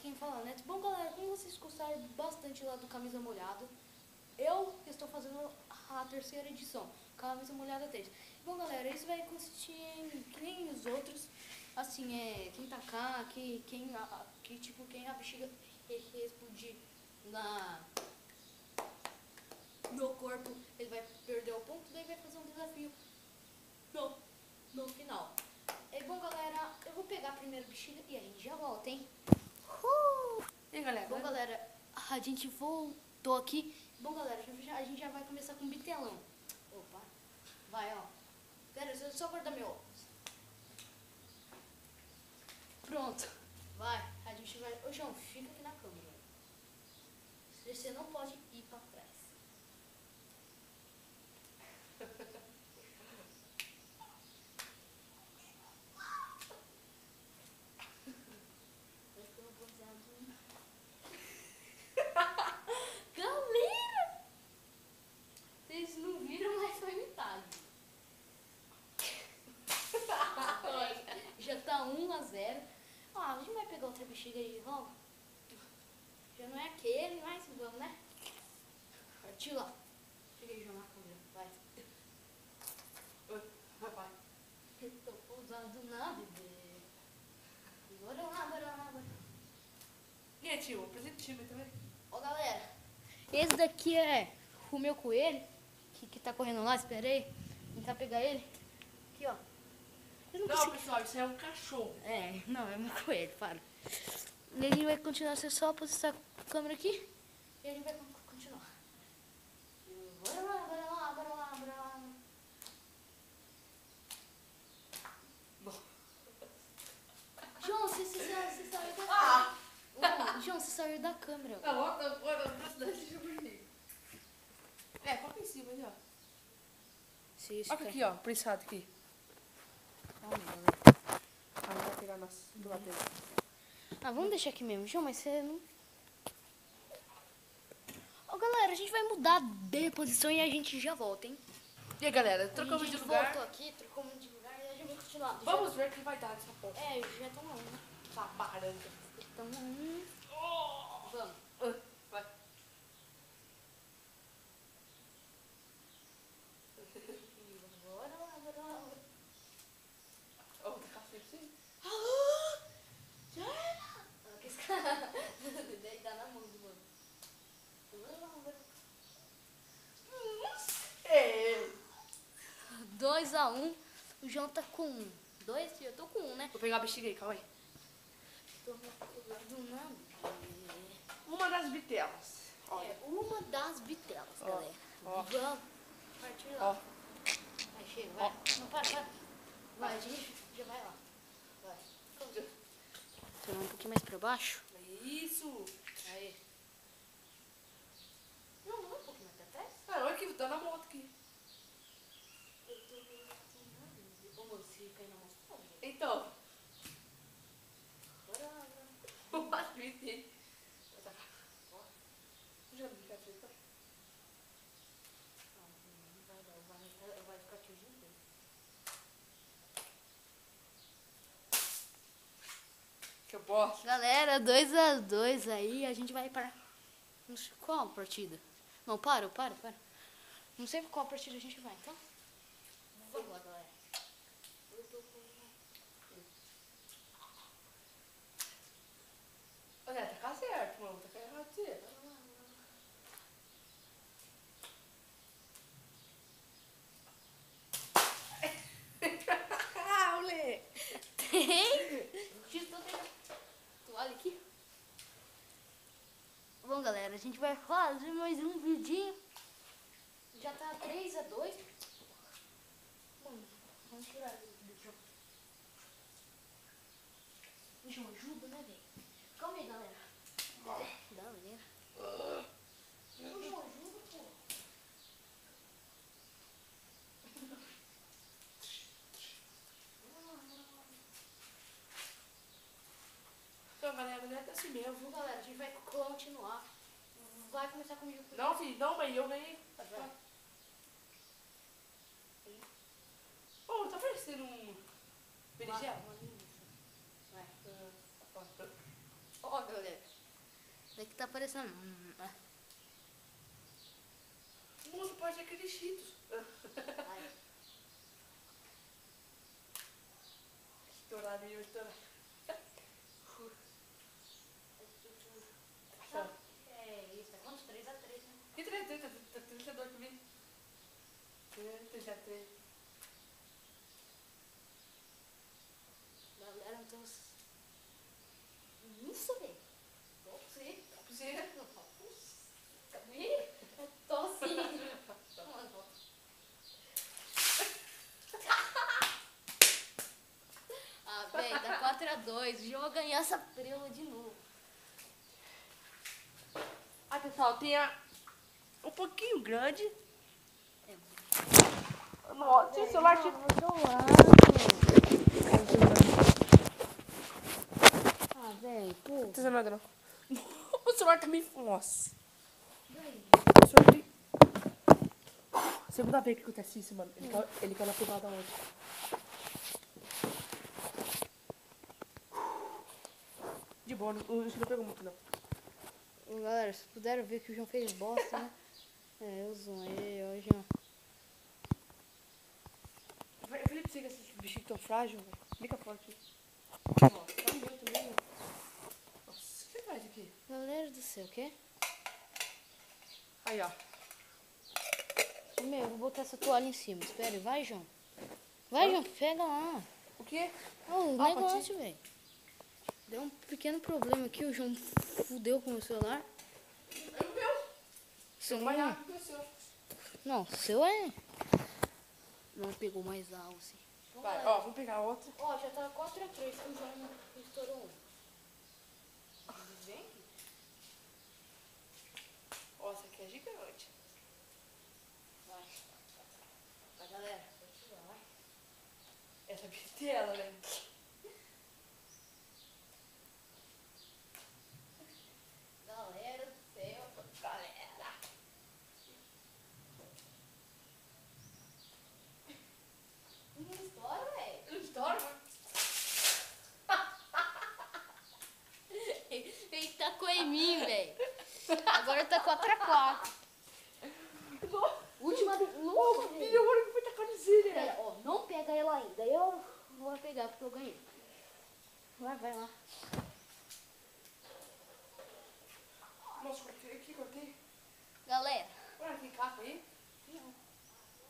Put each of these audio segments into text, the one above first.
quem fala Neto. Bom, galera, como vocês gostaram bastante lá do Camisa Molhada, eu estou fazendo a terceira edição, Camisa Molhada 3. Bom, galera, isso vai consistir em que nem os outros, assim, quem tacar, quem a bexiga explodir no corpo, ele vai perder o ponto, daí vai fazer um desafio no final. E bom, galera, eu vou pegar a primeira bexiga e a gente já volta, hein? E aí, galera? Bom, galera, a gente voltou aqui. Bom, galera, a gente já vai começar com bitelão. Opa, vai, ó. Pera, só guardar meu óculos. Pronto, vai, a gente vai... Ô, João, fica aqui na câmera. Você não pode ir pra trás. Galera! Vocês não viram, mas foi metade. Já tá 1-0. Ah, a gente vai pegar outra bexiga aí, vamos? Já não é aquele, mas vamos, né? Partiu lá. Chega aí, João, na câmera. Vai. Vai. Eu tô pousando na bebê. Bora lá. E aí, tio? Apresenta o time também. Ó, galera. Esse daqui é o meu coelho, que tá correndo lá, espera aí. Tentar pegar ele. Aqui, ó. Eu Não, pessoal, isso é um cachorro. Não, é meu coelho, para. Ele vai continuar, você só posicionar a câmera aqui e a gente vai continuar. Bora lá. Bom. João, você saiu da câmera. João, você saiu da câmera. Tá bom, deixa eu ver. Coloca em cima ali, ó. Olha aqui, ó, prensado aqui. Calma aí, galera. Aí vai pegar nosso do lado dele. Vamos deixar aqui mesmo, João, mas você não... Ó, galera, a gente vai mudar de posição e a gente já volta, hein? E aí, galera, trocamos de lugar. Voltou aqui, trocamos de lugar e a gente vai continuar. Vamos ver o que vai dar nessa porra. Já estamos lá, né? Essa baranga. Estamos Vamos. Vai. Bora lá. Ó, tá cacete sim. Já era. Daí dá na mão do mano. Bora. 2-1. O João tá com 1. 2? Eu tô com 1, né? Vou pegar a bexiga aí, calma aí. Tô do nada. Uma das bitelas. Uma das bitelas, galera. Ó. Vamos partir lá. Ó. Vai, chega, vai. Não, para. Vai, a gente já vai lá. Vai. Tirar um pouquinho mais pra baixo. Isso. Aí. Não, um pouquinho mais pra trás. Olha que tá na moto aqui. Eu tô Ô, moço, se cair na moto, tá bom. Então. Bora. O Patrick dele. Já me café, tá? Não vai ficar te ajudando. Que bosta. Galera, 2-2 aí, a gente vai para... Não sei qual partida. Não, para. Não sei qual partida a gente vai, então. Vamos lá, galera. Eu tô com... Olha, tá certo, mano. Tá errado você. Moleque. Tem? Toalha aqui. Bom, galera, a gente vai fazer mais um vidinho. Já tá 3-2. Vamos tirar do jogo. João, ajuda, né, velho? Calma aí, galera. Dá, galera. Ô, João, ajuda, pô. Então, galera, é assim mesmo. Bom, galera, a gente vai continuar. Vai começar comigo. Não, filho, não, mãe, eu ganhei. Vai. Ô, tá parecendo um berinjela? Vai. Ó, galera. tá aparecendo. Moço, pode ser aquele Cheetos. Estouradinho, estourado. É isso, é quantos? 3-3, né? Que 32 comigo? 3-3. Galera, então... Isso, velho. Tossi. Tossi. Ah, velho, dá 4-2. O João vai ganhar essa prela de novo. Ah, pessoal, tem um pouquinho grande. Nossa, o celular tinha... Ah, velho, pô. Não tem nada, não. O celular também... Nossa. Véi. O celular tem... Segunda vez que acontece isso, mano. Ele caiu na privada hoje. De boa, isso não pegou muito, não. Galera, se puderam ver que o João fez bosta, né? Eu zoei hoje, ó. Felipe, você que esses bichinhos tão frágil, velho. Fica forte. Nossa, tá muito também, ó. Nossa, o que faz aqui? Galera do céu, o quê? Aí, ó. Meu, eu vou botar essa toalha em cima. Espera aí, vai, João. Vai, João, pega lá. O quê? O negócio, velho. Deu um pequeno problema aqui, o João fudeu com o celular. É o meu. Seu Vai não. lá, o seu. Não, o seu é... Não pegou mais algo, assim. Vai, ó, vamos pegar outra. Ó, já tá 4-3, que o João estourou um. Vem aqui. Ó, essa aqui é gigante. Vai. Vai, galera. Vai. Essa bitela, né? Galera do céu. Galera. Não estoura, velho. Não estoura, mano. Ele tacou em mim, velho. Agora tá 4-4. Última vez. Nossa, velho. Filho, agora que foi tacar no Zília. Pera, ó, não pega ela ainda. Eu não vou pegar porque eu ganhei. Vai lá. Nossa, cortei. Galera. Olha que capa aí.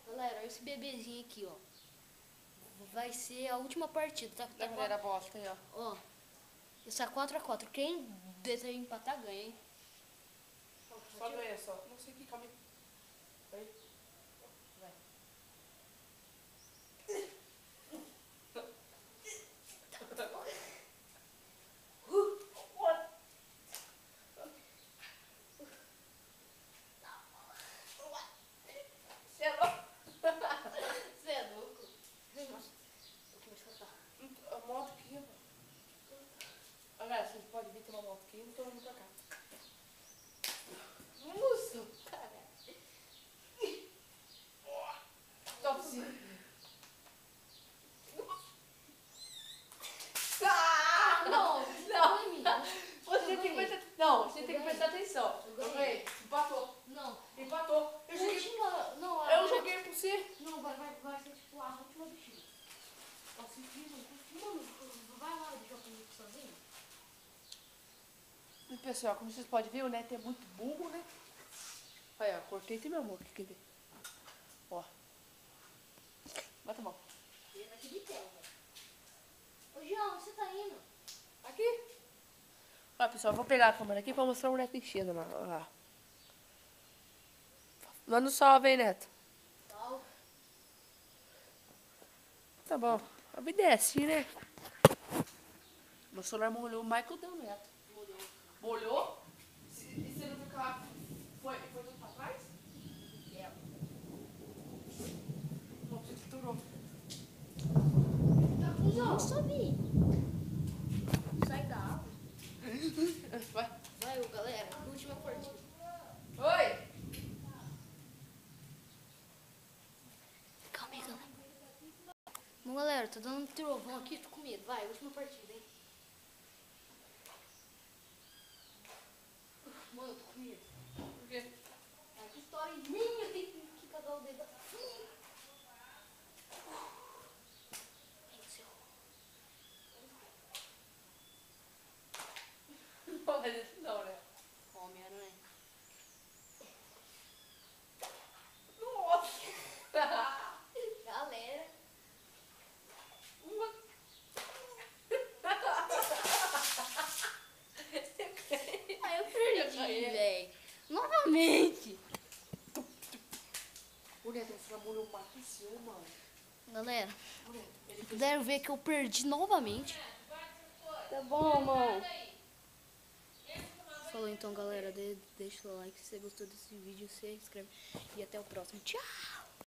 Galera, esse bebezinho aqui, ó. Vai ser a última partida, tá? Da galera bosta aí, ó. Ó. Essa 4-4. Quem deseja empatar ganha, hein? Só ganha, só. Não sei que caminho. Vai. Vai. Você é louco? Nossa, eu comecei a cortar. A moto aqui, ó. Galera, vocês podem vir ter uma moto aqui, eu não tô indo pra cá. Nossa, cara. Top 5. Você tem que prestar atenção. Não, você tem que prestar atenção. Eu ganhei. Empatou. Não. Empatou. Eu joguei. Última. Não, Eu joguei pra você. Não, vai ser tipo a última bichinha. Mano, vai lá e deixa comigo sozinho. E pessoal, como vocês podem ver, o Neto é muito burro, né? Aí, ó, cortei tem meu amor, quer ver? Ó. Bota a mão. Aqui de tela, velho. Ô, João, você tá indo? Aqui. Ó, pessoal, vou pegar a câmera aqui pra mostrar o Neto enchendo lá. Ó lá. Manda um salve aí, Neto. Salve. Tá bom. A vida é assim, né? Meu celular molhou, o Michael deu Neto. Molhou? E você não ficar... Foi tudo pra trás? É. Não, você estourou. Não subi. Sai da água. Vai. Vai, ô, galera. Última partida. Oi! Calma aí, galera. Bom, galera, tô dando um trovão aqui, tô com medo. Vai, última partida, hein? dedo. Não, mas esse não, né? Homem-Aranha. Nossa! Galera. Uma... Ai, eu perdi, caí. velho. Novamente. O Neto, você já molhou mais que o seu, mano. Galera, O Neto, ele fez... puderam ver que eu perdi novamente. Tá bom, mano. Falou então, galera. Deixa o like se você gostou desse vídeo, se inscreve. E até o próximo. Tchau!